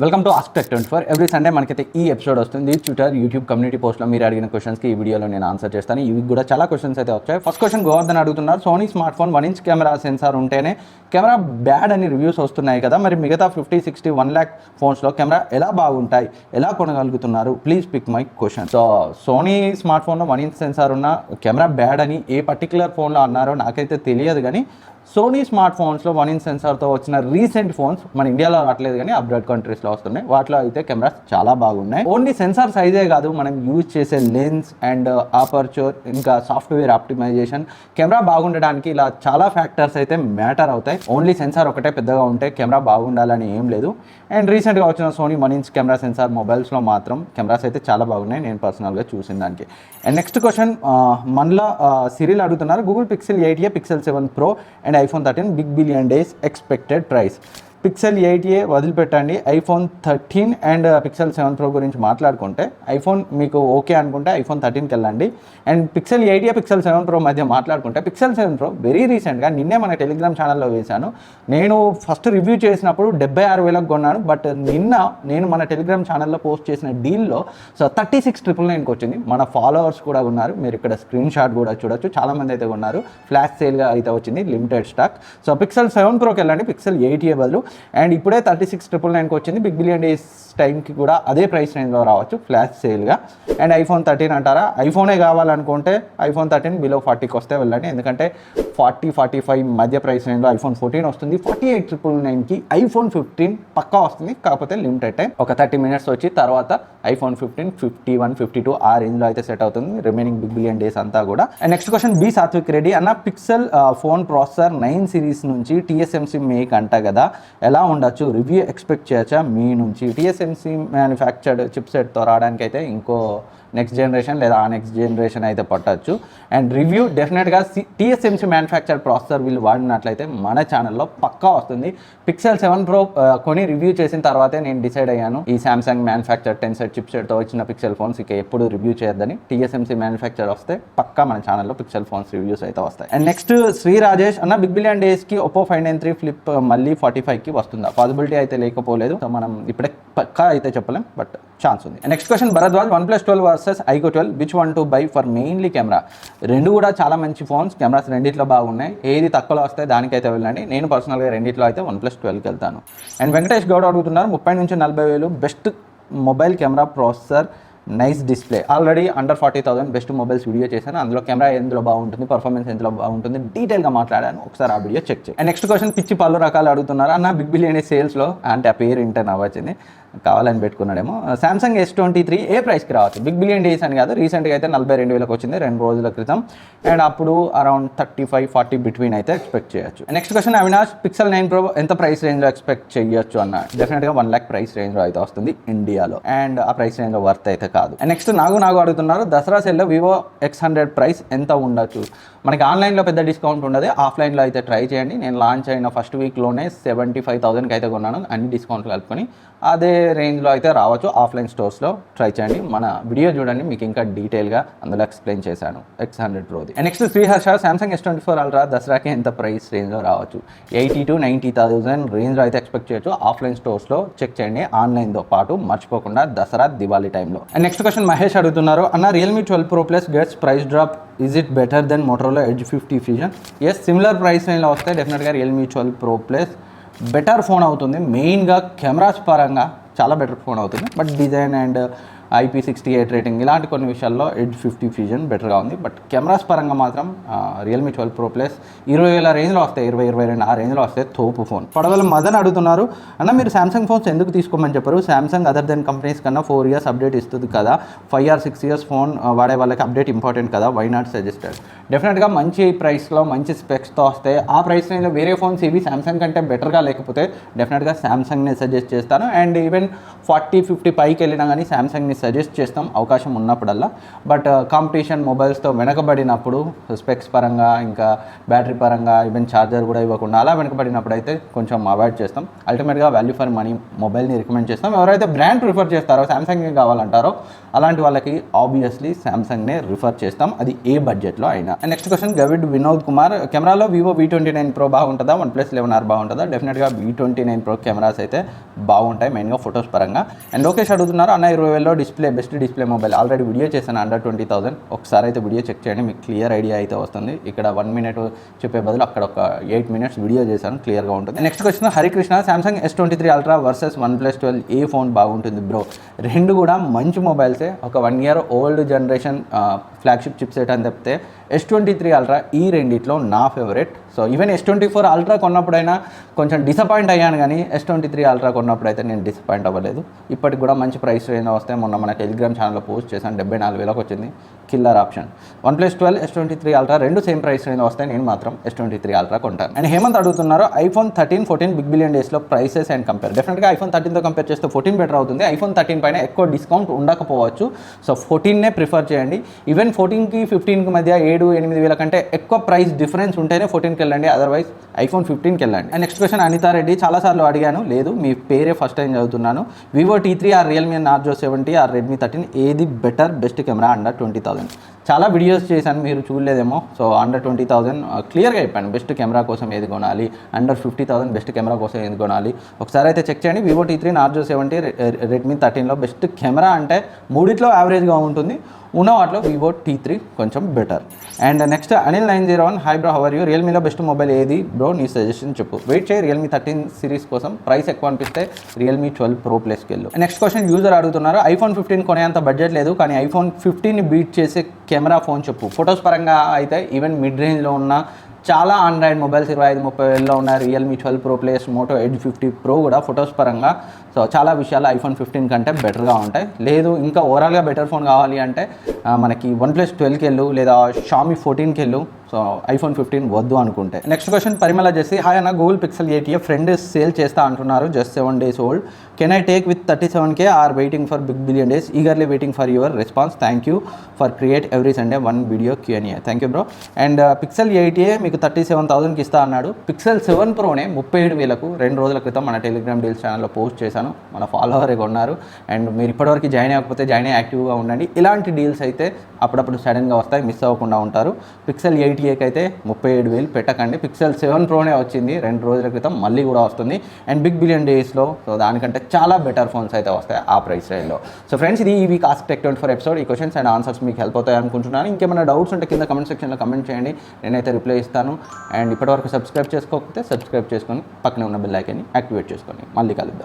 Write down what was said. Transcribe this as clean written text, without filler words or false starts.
Welcome to ask tech 24. Every Sunday మనకైతే ఈ episode వస్తుంది. ట్విట్టర్, యూట్యూబ్ కమ్యూనిటీ పోస్ట్లో మీరు అడిగిన క్వశ్చన్స్కి ఈ వీడియోలో నేను ఆన్సర్ చేస్తాను. ఇవి కూడా చాలా క్వశ్చన్స్ అయితే వచ్చాయి. ఫస్ట్ క్వశ్చన్ గోవర్ధన్ అడుగుతున్నారు, Sony smart phone 1 inch camera sensor ఉంటేనే కెమెరా బ్యాడ్ అని రివ్యూస్ వస్తున్నాయి కదా, మరి మిగతా 50, 60, 1 lakh ఫోన్స్లో కెమెరా ఎలా బాగుంటాయి, ఎలా కొనగలుగుతున్నారు? Please pick my question. So Sony smart ఫోన్లో 1 ఇంచ్ సెన్సార్ ఉన్న కెమెరా బ్యాడ్ అని ఏ పర్టికులర్ ఫోన్లో అన్నారో నాకైతే తెలియదు, కానీ సోనీ స్మార్ట్ ఫోన్స్లో 1 ఇంచ్ సెన్సార్తో వచ్చిన రీసెంట్ ఫోన్స్ మన ఇండియాలో రావట్లేదు, కానీ అబ్రాడ్ కంట్రీస్లో వస్తున్నాయి. వాటిలో అయితే కెమెరాస్ చాలా బాగున్నాయి. ఓన్లీ సెన్సార్ సైజే కాదు, మనం యూజ్ చేసే లెన్స్ అండ్ ఆపర్చర్, ఇంకా సాఫ్ట్వేర్ ఆప్టిమైజేషన్, కెమెరా బాగుండడానికి ఇలా చాలా ఫ్యాక్టర్స్ అయితే మ్యాటర్ అవుతాయి. ఓన్లీ సెన్సార్ ఒకటే పెద్దగా ఉంటే కెమెరా బాగుండాలని ఏం లేదు. అండ్ రీసెంట్గా వచ్చిన సోనీ 1 ఇంచ్ కెమెరా సెన్సార్ మొబైల్స్లో మాత్రం కెమెరాస్ అయితే చాలా బాగున్నాయి, నేను పర్సనల్గా చూసిన దానికి. అండ్ నెక్స్ట్ క్వశ్చన్ మనలో సిరిల్ అడుగుతున్నారు, Google pixel 8a, pixel 7 Pro and iPhone 13 big billion days expected price. Pixel 8a వదిలిపెట్టండి, ఐఫోన్ 13 అండ్ పిక్సెల్ 7 Pro గురించి మాట్లాడుకుంటే ఐఫోన్ మీకు ఓకే అనుకుంటే ఐఫోన్ 13కి వెళ్ళండి. And pixel 8a, pixel 7 Pro మధ్య మాట్లాడుకుంటే పిక్సెల్ 7 Pro వెరీ రీసెంట్గా నిన్నే మన టెలిగ్రామ్ ఛానల్లో వేశాను. నేను ఫస్ట్ రివ్యూ చేసినప్పుడు 76,000కి కొన్నాను, బట్ నిన్న నేను మన టెలిగ్రామ్ ఛానల్లో పోస్ట్ చేసిన డీల్లో 36,999కి వచ్చింది. మన ఫాలోవర్స్ కూడా ఉన్నారు, మీరు ఇక్కడ స్క్రీన్ షాట్ కూడా చూడొచ్చు, చాలామంది అయితే ఉన్నారు. ఫ్లాష్ సేల్గా అయితే వచ్చింది, లిమిటెడ్ స్టాక్. సో పిక్సెల్ 7 Proకి వెళ్ళండి, పిక్సెల్ 8a బదులు. అండ్ ఇప్పుడే 36,999కి వచ్చింది. బిగ్ బిలియన్ డేస్ టైంకి కూడా అదే ప్రైస్ రేంజ్లో రావచ్చు ఫ్లాష్ సేల్గా. అండ్ ఐఫోన్ 13 అంటారా, ఐఫోనే కావాలనుకుంటే ఐఫోన్ 13 బిలో 40కి వస్తే వెళ్ళండి, ఎందుకంటే 40-45 మధ్య ప్రైస్ రేంజ్లో ఐఫోన్ 14 వస్తుంది. 48,999కి ఐఫోన్ 15 పక్కా వస్తుంది, కాకపోతే లిమిటెడ్ టైం, ఒక 30 minutes వచ్చి తర్వాత ఐఫోన్ 15 51, 52 ఆ రేంజ్లో అయితే సెట్ అవుతుంది రిమైనింగ్ బిగ్ బిలియన్ డేస్ అంతా కూడా. And next question B Satvik Reddy అన్న, పిక్సెల్ ఫోన్ ప్రాసెసర్ 9 సిరీస్ నుంచి TSMC మేక్ అంట కదా, ఎలా ఉండొచ్చు, రివ్యూ ఎక్స్పెక్ట్ చేయొచ్చా మీ నుంచి? TSMC మ్యానుఫ్యాక్చర్డ్ చిప్సెట్తో రావడానికి అయితే ఇంకో నెక్స్ట్ జనరేషన్ లేదా ఆ నెక్స్ట్ జనరేషన్ అయితే పట్టచ్చు. అండ్ రివ్యూ డెఫినెట్గా TSMC మ్యానుఫ్యాక్చర్ ప్రాసెసర్ వీళ్ళు వాడినట్లయితే మన ఛానల్లో పక్కా వస్తుంది. పిక్సెల్ 7 Pro కొని రివ్యూ చేసిన తర్వాతే నేను డిసైడ్ అయ్యాను ఈ సామ్సంగ్ మ్యానుఫ్యాక్చర్ 10 సెట్ చిప్సెట్తో వచ్చిన పిక్సెల్ ఫోన్స్ ఇక ఎప్పుడు రివ్యూ చేయొద్దని. TSMC మ్యానుఫ్యాక్చర్ వస్తే పక్కా మన ఛానల్లో పిక్సెల్ ఫోన్స్ రివ్యూస్ అయితే వస్తాయి. అండ్ నెక్స్ట్ శ్రీ రాజేష్ అన్న, బిగ్ బిలియన్ డేస్కి Oppo 593 ఫ్లిప్ మళ్ళీ 45కి వస్తుందా? పాసిబిలిటీ అయితే లేకపోలేదు, సో మనం ఇప్పుడే పక్కా అయితే చెప్పలేం, బట్ ఛాన్స్ ఉంది. Next question Bharadwaj, OnePlus 12 versus iQOO 12, which one to buy for mainly camera? రెండు కూడా చాలా మంచి ఫోన్స్, కెమెరాస్ రెండిట్లో బాగున్నాయి, ఏది తక్కువలో వస్తే దానికైతే వెళ్ళండి. నేను పర్సనల్గా రెండిట్లో అయితే OnePlus 12కి వెళ్తాను. అండ్ వెంకటేష్ గౌడ్ అడుగుతున్నారు, 30 నుంచి 40,000 best mobile camera, processor, nice display. Already under 40,000 best mobiles video చేశాను, అందులో కెమెరా ఎందులో బాగుంటుంది, పర్ఫార్మెన్స్ ఎందులో బాగుంటుంది డీటెయిల్గా మాట్లాడాను, ఒకసారి ఆ వీడియో చెక్ చేయండి. అండ్ నెక్స్ట్ క్వశ్చన్ పిచ్చి పలు రకాలు అడుగుతున్నారు అన్న, బిగ్ బిలియన్ సేల్స్లో అంటే ఆ పేరు ఇంటర్ నవ్వచ్చింది, కావాలని పెట్టుకున్నాడేమో. సామ్సంగ్ S23 ఏ ప్రైస్కి రావచ్చు? బిగ్ బిలియన్ డేస్ అని కాదు, రీసెంట్గా అయితే 42,000కి వచ్చింది 2 రోజుల క్రితం. అండ్ అప్పుడు అరౌండ్ 35-40 బిట్వీన్ అయితే ఎక్స్పెక్ట్ చేయొచ్చు. Next question Avinash, pixel 9 Pro ఎంత ప్రైస్ రేంజ్లో ఎక్స్పెక్ట్ చేయొచ్చు అన్న? డెఫినెట్గా 1 lakh ప్రైస్ రేంజ్లో అయితే వస్తుంది ఇండియాలో, అండ్ ఆ ప్రైస్ రేంజ్లో వర్త్ అయితే కాదు. అండ్ నెక్స్ట్ నాగు అడుగుతున్నారు, దసరా సెల్లో వివో X100 ప్రైస్ ఎంత ఉండొచ్చు? మనకి ఆన్లైన్లో పెద్ద డిస్కౌంట్ ఉండదు, ఆఫ్లైన్లో అయితే ట్రై చేయండి. నేను లాంచ్ అయిన ఫస్ట్ వీక్లోనే 75,000కి అయితే కొన్నాను, అన్ని డిస్కౌంట్లు కలుపుకొని. అదే రేంజ్లో అయితే రావచ్చు, ఆఫ్లైన్ స్టోర్స్లో ట్రై చేయండి. మన వీడియో చూడండి, మీకు ఇంకా డీటెయిల్గా అందులో ఎక్స్ప్లెయిన్ చేశాను X100 Proది. Next Sriharsha, Samsung S24 Ultra దసరాకి ఎంత ప్రైస్ రేంజ్లో రావచ్చు? 80,000 to 90,000 రేంజ్లో అయితే ఎక్స్పెక్ట్ చేయొచ్చు. ఆఫ్లైన్ స్టోర్స్లో చెక్ చేయండి, ఆన్లైన్తో పాటు మర్చిపోకుండా దసరా దివాళీ టైంలో. అండ్ నెక్స్ట్ క్వశ్చన్ మహేష్ అడుగుతున్నారు అన్న, Realme 12 Pro Plus gets price drop, is it better than Motorola Edge 50 Fusion? Yes, similar price రేంజ్లో వస్తే డెఫినెట్గా Realme 12 Pro Plus better phone అవుతుంది. మెయిన్గా కెమెరాస్ పరంగా చాలా బెటర్ ఫోన్ అవుతుంది, but design and IP68 rating ఇలాంటి కొన్ని విషయాల్లో Edge 50 Fusion బెటర్గా ఉంది. బట్ కెమెరాస్ పరంగా మాత్రం Realme 12 Pro Plus 20,000 రేంజ్లో వస్తాయి, 20-22 ఆ రేంజ్లో వస్తే తోపు ఫోన్. పడవల మదన్ అడుగుతున్నారు అన్న, మీరు సామ్సంగ్ ఫోన్స్ ఎందుకు తీసుకోమని చెప్పారు? సామ్సంగ్ అదర్ దెన్ కంపెనీస్ కన్నా 4 years అప్డేట్ ఇస్తుంది కదా, 5 or 6 years ఫోన్ వాడే వాళ్ళకి అప్డేట్ ఇంపార్టెంట్ కదా, వై నాట్ సజెస్టెడ్? డెఫినెట్గా మంచి ప్రైస్లో మంచి స్పెక్స్తో వస్తే ఆ ప్రైస్ రేంజ్లో వేరే ఫోన్స్ ఇవి సామ్సంగ్ కంటే బెటర్గా లేకపోతే డెఫినెట్గా సామ్సంగ్ని సజెస్ట్ చేస్తాను. అండ్ ఈవెన్ 40-50 పైకి వెళ్ళినా కానీ సామ్సంగ్ని సజెస్ట్ చేస్తాం అవకాశం ఉన్నప్పుడల్లా. బట్ కాంపిటీషన్ మొబైల్స్తో వెనకబడినప్పుడు స్పెక్స్ పరంగా ఇంకా బ్యాటరీ పరంగా ఈవెన్ ఛార్జర్ కూడా ఇవ్వకుండా అలా వెనకబడినప్పుడు అయితే కొంచెం అవాయిడ్ చేస్తాం. అల్టిమేట్గా వాల్యూ ఫర్ మనీ మొబైల్ని రికమెండ్ చేస్తాం. ఎవరైతే బ్రాండ్ ప్రిఫర్ చేస్తారో శాంసంగ్ కావాలంటారో అలాంటి వాళ్ళకి ఆబ్వియస్లీ శాంసంగ్నే రిఫర్ చేస్తాం, అది ఏ బడ్జెట్లో అయినా. అండ్ నెక్స్ట్ క్వశ్చన్ గవిడ్ వినోద్ కుమార్, కెమెరాలో వివో V29 Pro బాగుంటుందా, OnePlus 11R బాగుంటుందా? డెఫినెట్గా V29 Pro కెమెరాస్ అయితే బాగుంటాయి, మెయిన్గా ఫొటోస్ పరంగా. అండ్ లోకేష్ అడుగుతున్నారు, అన్న 20,000లో display best display mobile. Already video చేశాను అండర్ 20,000, ఒకసారి అయితే వీడియో చెక్ చేయండి, మీకు క్లియర్ ఐడియా అయితే వస్తుంది. ఇక్కడ 1 minute చెప్పే బదులు అక్కడ ఒక 8 minutes వీడియో చేశాను, క్లియర్గా ఉంటుంది. Next question Harikrishna, Samsung S23 Ultra versus OnePlus 12 ఏ ఫోన్ బాగుంటుంది బ్రో? రెండు కూడా మంచి మొబైల్సే, ఒక 1 year old generation flagship chip set అని చెప్తే S23 Ultra ఈ రెండిట్లో నా favourite. So even S24 Ultra కొన్నప్పుడైనా కొంచెం డిసప్పాయింట్ అయ్యాను, కానీ S23 Ultra కొన్నప్పుడు అయితే నేను డిసప్పాయింట్ అవ్వలేదు. ఇప్పటికి కూడా మంచి ప్రైస్ రేంజ్ వస్తే మొన్న మన టెలిగ్రామ్ ఛానల్లో పోస్ట్ చేశాను, 74,000కి వచ్చింది, killer option. OnePlus 12 S23 Ultra రెండు సేమ్ ప్రైస్ రేంజ్ వస్తాయి, నేను మాత్రం S23 Ultra కొంటాను. అండ్ హేమంత్ అడుగుతున్నారు, iPhone 13, 14 బిగ్ బిలియన్ డేస్లో ప్రైసెస్ అండ్ కంపేర్. డెఫినెట్గా iPhone 13తో కంపేర్ చేస్తే 14 బెటర్ అవుతుంది. iPhone 13 పైన ఎక్కువ డిస్కౌంట్ ఉండకపోవచ్చు, సో 14నే ప్రిఫర్ చేయండి. ఈవెన్ 14కి 15కి మధ్య 7-8 వేల కంటే ఎక్కువ ప్రైస్ డిఫరెన్స్ ఉంటేనే 14కి వెళ్ళండి, అదర్వైజ్ iPhone 15కి వెళ్ళండి. అండ్ నెక్స్ట్ క్వశ్చన్ అనితారెడ్డి, చాలాసార్లు అడిగాను, లేదు మీ పేరే ఫస్ట్ టైం చదువుతున్నాను. Vivo T3 or Realme Narzo 70 or Redmi 13 ఏది బెటర్ బెస్ట్ కెమెరా అండర్ 20,000? చాలా వీడియోస్ చేశాను, మీరు చూడలేదేమో. సో అండర్ 20,000 క్లియర్గా చెప్పాను, బెస్ట్ కెమెరా కోసం ఏది కొనాలి, అండర్ 50,000 బెస్ట్ కెమెరా కోసం ఏది కొనాలి, ఒకసారి అయితే చెక్ చేయండి. వివో T3, నార్జో 70, రెడ్మీ 13లో బెస్ట్ కెమెరా అంటే మూడిట్లో యావరేజ్గా ఉంటుంది, ఉన్న వాటిలో వివో T3 కొంచెం better. And next Anil 901, hi bro, how are you, రియల్మీలో బెస్ట్ మొబైల్ ఏది బ్రో, నీ సజెషన్ చెప్పు. వెయిట్ చేయి రియల్మీ 13 సిరీస్ కోసం, ప్రైస్ ఎక్కువ అనిపిస్తే రియల్మీ 12 Pro Plusకి వెళ్ళు. నెక్స్ట్ క్వశ్చన్ యూజర్ అడుగుతున్నారు, iPhone 15 కొనేంత బడ్జెట్ లేదు, కానీ iPhone 15ని బీట్ చేసే కెమెరా ఫోన్ చెప్పు. ఫొటోస్ పరంగా అయితే ఈవెన్ మిడ్ రేంజ్లో ఉన్న చాలా ఆండ్రాయిడ్ మొబైల్స్ 25-30 వేలలో ఉన్న Realme 12 Pro Plus, Moto Edge 50 Pro కూడా ఫొటోస్ పరంగా సో చాలా విషయాలు iPhone 15 కంటే బెటర్గా ఉంటాయి. లేదు ఇంకా ఓవరాల్గా బెటర్ ఫోన్ కావాలి అంటే మనకి OnePlus 12కి వెళ్ళు, లేదా Xiaomi 14కి వెళ్ళు. సో iPhone 15 వద్దు అనుకుంటే. నెక్స్ట్ క్వశ్చన్ పరిమళ చేసి, హాయ్ అన్న, Google pixel 8a friend sale చేస్తా అంటున్నారు, just 7 days old, can I take with 37K or waiting for big billion days? Eagerly waiting for your response, thank you for create every Sunday 1 video Q&A. Thank you bro. And pixel 8a మీకు 37,000కి ఇస్తా అన్నాడు. Pixel 7 Proనే 37,000కు 2 రోజుల క్రితం మన Telegram deals ఛానల్లో post చేశాను, మన ఫాలోవరే కొన్నారు. అండ్ మీరు ఇప్పటివరకు జాయిన్ అవ్వకపోతే జాయిన్ అయ్యి యాక్టివ్గా ఉండండి, ఇలాంటి డీల్స్ అయితే అప్పుడప్పుడు సడన్గా వస్తాయి, మిస్ అవ్వకుండా ఉంటారు. పిక్సెల్ 8aకి అయితే 37,000 పెట్టకండి. పిక్సెల్ 7 Proనే వచ్చింది 2 రోజుల క్రితం, మళ్ళీ కూడా వస్తుంది. అండ్ బిగ్ బిలియన్ డేస్లో సో దానికంటే చాలా బెటర్ ఫోన్స్ అయితే వస్తాయి ఆ ప్రైస్ రేంజ్లో. సో ఫ్రెండ్స్, ఇది ఈ వీక్ ఆస్క్ టెక్ 24 ఎపిసోడ్. ఈ క్వశ్చన్స్ అండ్ ఆన్సర్స్ మీకు హెల్ప్ అవుతాయి అనుకుంటున్నాను. ఇంకేమైనా డౌట్స్ ఉంటే కింద కమెంట్ సెక్షన్లో కమెంట్ చేయండి, నేనైతే రిప్లై ఇస్తాను. అండ్ ఇప్పటివరకు సబ్స్క్రైబ్ చేసుకోకపోతే సబ్స్క్రైబ్ చేసుకొని పక్కనే ఉన్న బెల్ ఐకాన్ని యాక్టివేట్ చేసుకోండి. మళ్ళీ కలుద్దాం.